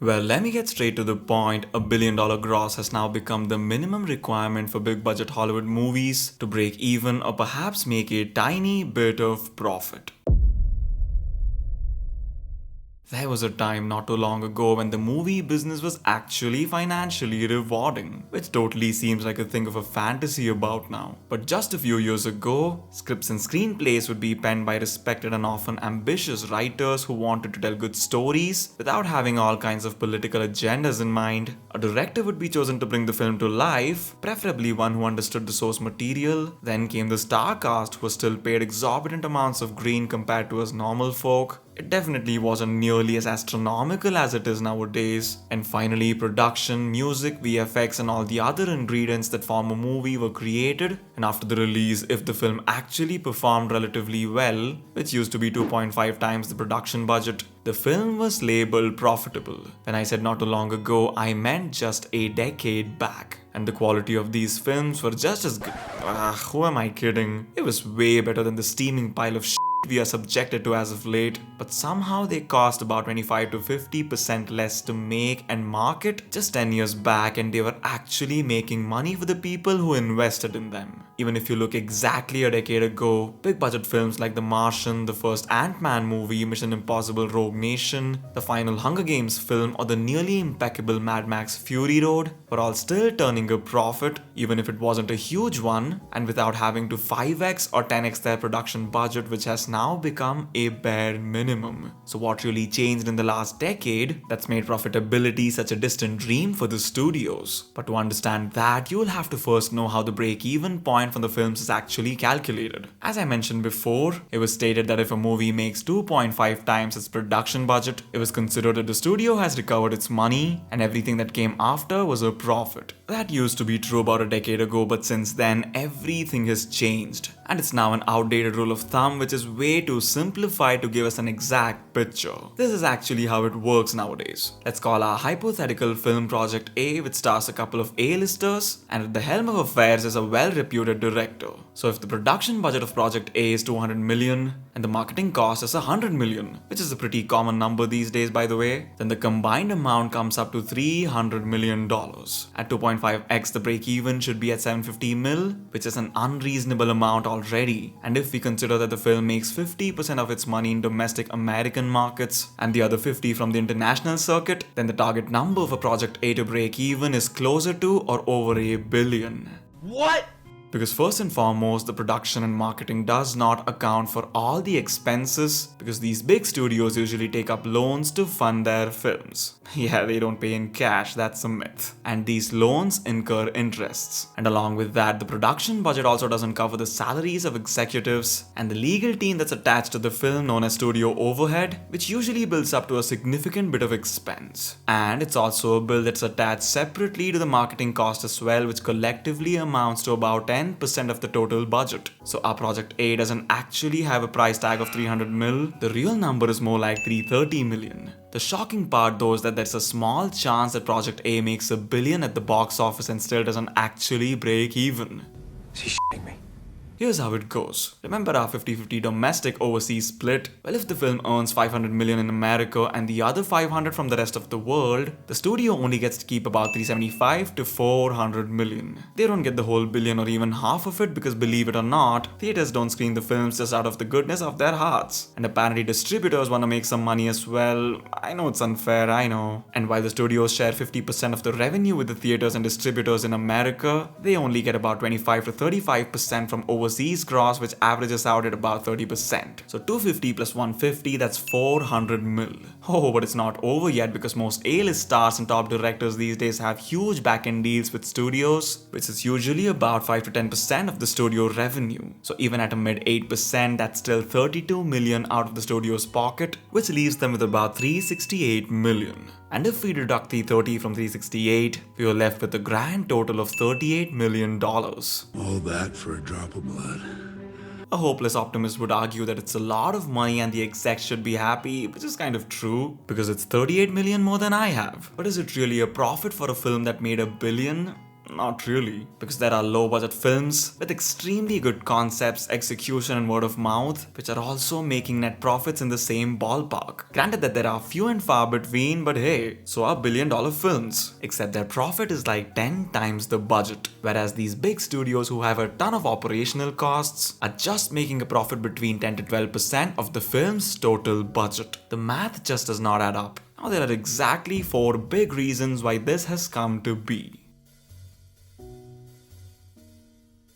Well, let me get straight to the point. $1 billion gross has now become the minimum requirement for big budget Hollywood movies to break even or perhaps make a tiny bit of profit. There was a time not too long ago when the movie business was actually financially rewarding, which totally seems like a thing of a fantasy about now. But just a few years ago, scripts and screenplays would be penned by respected and often ambitious writers who wanted to tell good stories without having all kinds of political agendas in mind. A director would be chosen to bring the film to life, preferably one who understood the source material. Then came the star cast who was still paid exorbitant amounts of green compared to us normal folk. It definitely wasn't nearly as astronomical as it is nowadays. And finally, production, music, VFX, and all the other ingredients that form a movie were created. And after the release, if the film actually performed relatively well, which used to be 2.5 times the production budget, the film was labeled profitable. When I said not too long ago, I meant just a decade back. And the quality of these films were just as good. Who am I kidding? It was way better than the steaming pile of we are subjected to as of late, but somehow they cost about 25 to 50% less to make and market just 10 years back, and they were actually making money for the people who invested in them. Even if you look exactly a decade ago, big budget films like The Martian, the first Ant-Man movie, Mission Impossible Rogue Nation, the final Hunger Games film, or the nearly impeccable Mad Max Fury Road were all still turning a profit, even if it wasn't a huge one, and without having to 5x or 10x their production budget, which has now become a bare minimum. So what really changed in the last decade that's made profitability such a distant dream for the studios? But to understand that, you'll have to first know how the break-even point from the films is actually calculated. As I mentioned before, it was stated that if a movie makes 2.5 times its production budget, it was considered that the studio has recovered its money and everything that came after was a profit. That used to be true about a decade ago, but since then, everything has changed. And it's now an outdated rule of thumb which is way too simplified to give us an exact picture. This is actually how it works nowadays. Let's call our hypothetical film Project A, which stars a couple of A-listers, and at the helm of affairs is a well-reputed director. So if the production budget of Project A is 200 million and the marketing cost is 100 million, which is a pretty common number these days by the way, then the combined amount comes up to $300 million. At 2.5x, the break-even should be at 750 mil, which is an unreasonable amount already. And if we consider that the film makes 50% of its money in domestic American markets and the other 50% from the international circuit, then the target number for Project A to break even is closer to or over $1 billion. What? Because first and foremost, the production and marketing does not account for all the expenses because these big studios usually take up loans to fund their films. Yeah, they don't pay in cash, that's a myth. And these loans incur interests. And along with that, the production budget also doesn't cover the salaries of executives and the legal team that's attached to the film known as studio overhead, which usually builds up to a significant bit of expense. And it's also a bill that's attached separately to the marketing cost as well, which collectively amounts to about 10% of the total budget. So our Project A doesn't actually have a price tag of 300 mil. The real number is more like 330 million. The shocking part though is that there's a small chance that Project A makes $1 billion at the box office and still doesn't actually break even. Is he shitting me? Here's how it goes. Remember our 50-50 domestic overseas split? Well, if the film earns 500 million in America and the other 500 from the rest of the world, the studio only gets to keep about 375 to 400 million. They don't get the whole billion or even half of it because, believe it or not, theaters don't screen the films just out of the goodness of their hearts. And apparently distributors want to make some money as well. I know it's unfair, I know. And while the studios share 50% of the revenue with the theaters and distributors in America, they only get about 25 to 35% from overseas gross, which averages out at about 30%. So 250 plus 150, that's 400 mil. Oh, but it's not over yet because most A-list stars and top directors these days have huge back-end deals with studios, which is usually about 5 to 10% of the studio revenue. So even at a mid 8%, that's still 32 million out of the studio's pocket, which leaves them with about 368 million. And if we deduct 330 from 368, we are left with a grand total of $38 million. All that for a drop of blood. A hopeless optimist would argue that it's a lot of money and the execs should be happy, which is kind of true, because it's 38 million more than I have. But is it really a profit for a film that made $1 billion? Not really, because there are low budget films with extremely good concepts, execution, and word of mouth, which are also making net profits in the same ballpark. Granted that there are few and far between, but hey, so are billion-dollar films. Except their profit is like 10 times the budget. Whereas these big studios who have a ton of operational costs are just making a profit between 10 to 12% of the film's total budget. The math just does not add up. Now there are exactly 4 big reasons why this has come to be.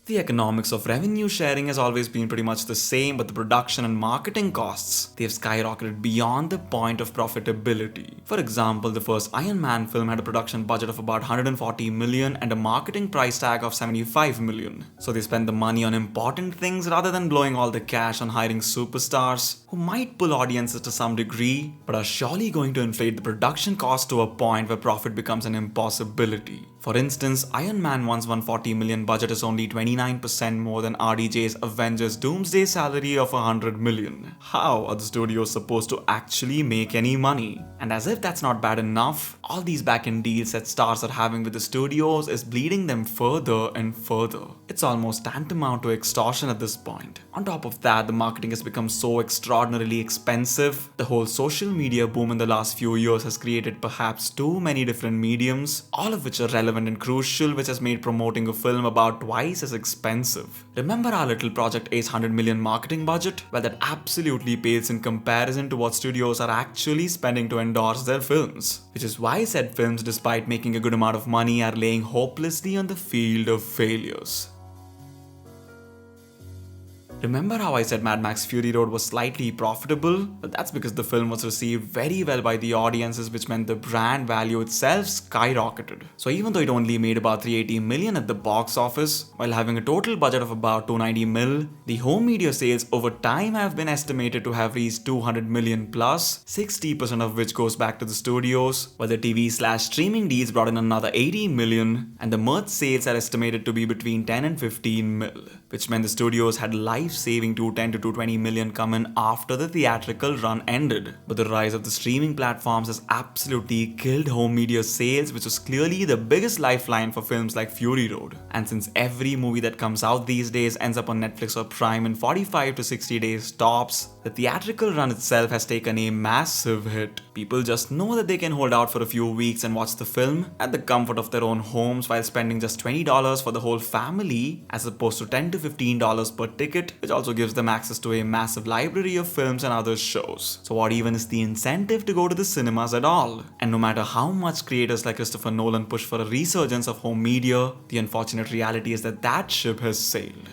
The economics of revenue sharing has always been pretty much the same, but the production and marketing costs, they've skyrocketed beyond the point of profitability. For example, the first Iron Man film had a production budget of about 140 million and a marketing price tag of 75 million. So they spent the money on important things rather than blowing all the cash on hiring superstars who might pull audiences to some degree, but are surely going to inflate the production cost to a point where profit becomes an impossibility. For instance, Iron Man 1's 140 million budget is only 29% more than RDJ's Avengers Doomsday salary of 100 million. How are the studios supposed to actually make any money? And as if that's not bad enough, all these back-end deals that stars are having with the studios is bleeding them further and further. It's almost tantamount to extortion at this point. On top of that, the marketing has become so extraordinarily expensive. The whole social media boom in the last few years has created perhaps too many different mediums, all of which are relevant and crucial, which has made promoting a film about twice as expensive. Remember our little Project Ace 100 million marketing budget? Well, that absolutely pales in comparison to what studios are actually spending to endorse their films. Which is why said films, despite making a good amount of money, are laying hopelessly on the field of failures. Remember how I said Mad Max Fury Road was slightly profitable? But that's because the film was received very well by the audiences, which meant the brand value itself skyrocketed. So even though it only made about 380 million at the box office, while having a total budget of about 290 mil, the home media sales over time have been estimated to have reached 200 million plus, 60% of which goes back to the studios, while the TV/streaming deals brought in another 80 million, and the merch sales are estimated to be between 10 and 15 mil, which meant the studios had life-saving 210 to 220 million come in after the theatrical run ended. But the rise of the streaming platforms has absolutely killed home media sales, which was clearly the biggest lifeline for films like Fury Road. And since every movie that comes out these days ends up on Netflix or Prime in 45 to 60 days tops, the theatrical run itself has taken a massive hit. People just know that they can hold out for a few weeks and watch the film at the comfort of their own homes while spending just $20 for the whole family, as opposed to $10 to $15 per ticket, which also gives them access to a massive library of films and other shows. So what even is the incentive to go to the cinemas at all? And no matter how much creators like Christopher Nolan push for a resurgence of home media, the unfortunate reality is that that ship has sailed.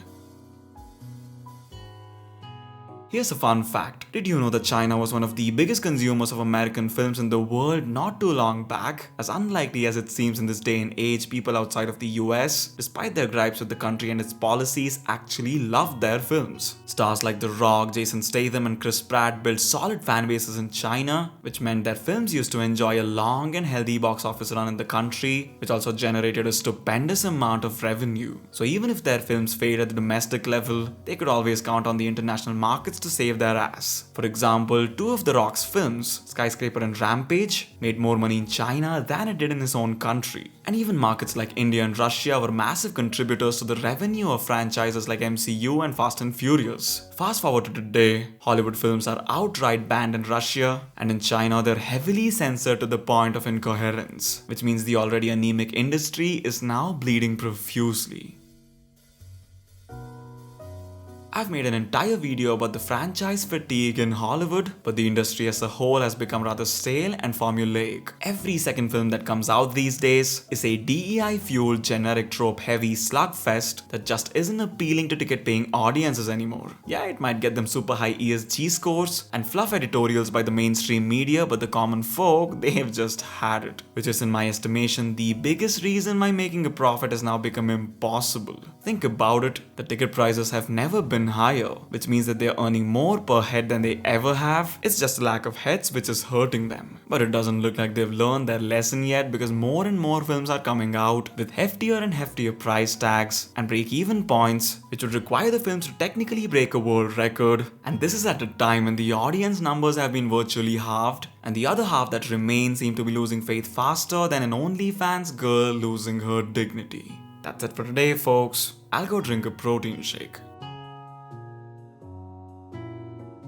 Here's a fun fact. Did you know that China was one of the biggest consumers of American films in the world not too long back? As unlikely as it seems in this day and age, people outside of the US, despite their gripes with the country and its policies, actually loved their films. Stars like The Rock, Jason Statham, and Chris Pratt built solid fan bases in China, which meant their films used to enjoy a long and healthy box office run in the country, which also generated a stupendous amount of revenue. So even if their films failed at the domestic level, they could always count on the international markets to save their ass. For example, 2 of The Rock's films, Skyscraper and Rampage, made more money in China than it did in his own country. And even markets like India and Russia were massive contributors to the revenue of franchises like MCU and Fast and Furious. Fast forward to today, Hollywood films are outright banned in Russia, and in China they're heavily censored to the point of incoherence, which means the already anemic industry is now bleeding profusely. I've made an entire video about the franchise fatigue in Hollywood, but the industry as a whole has become rather stale and formulaic. Every second film that comes out these days is a DEI-fueled generic trope-heavy slugfest that just isn't appealing to ticket-paying audiences anymore. Yeah, it might get them super high ESG scores and fluff editorials by the mainstream media, but the common folk, they've just had it. Which is, in my estimation, the biggest reason why making a profit has now become impossible. Think about it, the ticket prices have never been higher, which means that they're earning more per head than they ever have. It's just a lack of heads which is hurting them. But it doesn't look like they've learned their lesson yet, because more and more films are coming out with heftier and heftier price tags and break-even points, which would require the films to technically break a world record. And this is at a time when the audience numbers have been virtually halved, and the other half that remain seem to be losing faith faster than an OnlyFans girl losing her dignity. That's it for today, folks. I'll go drink a protein shake.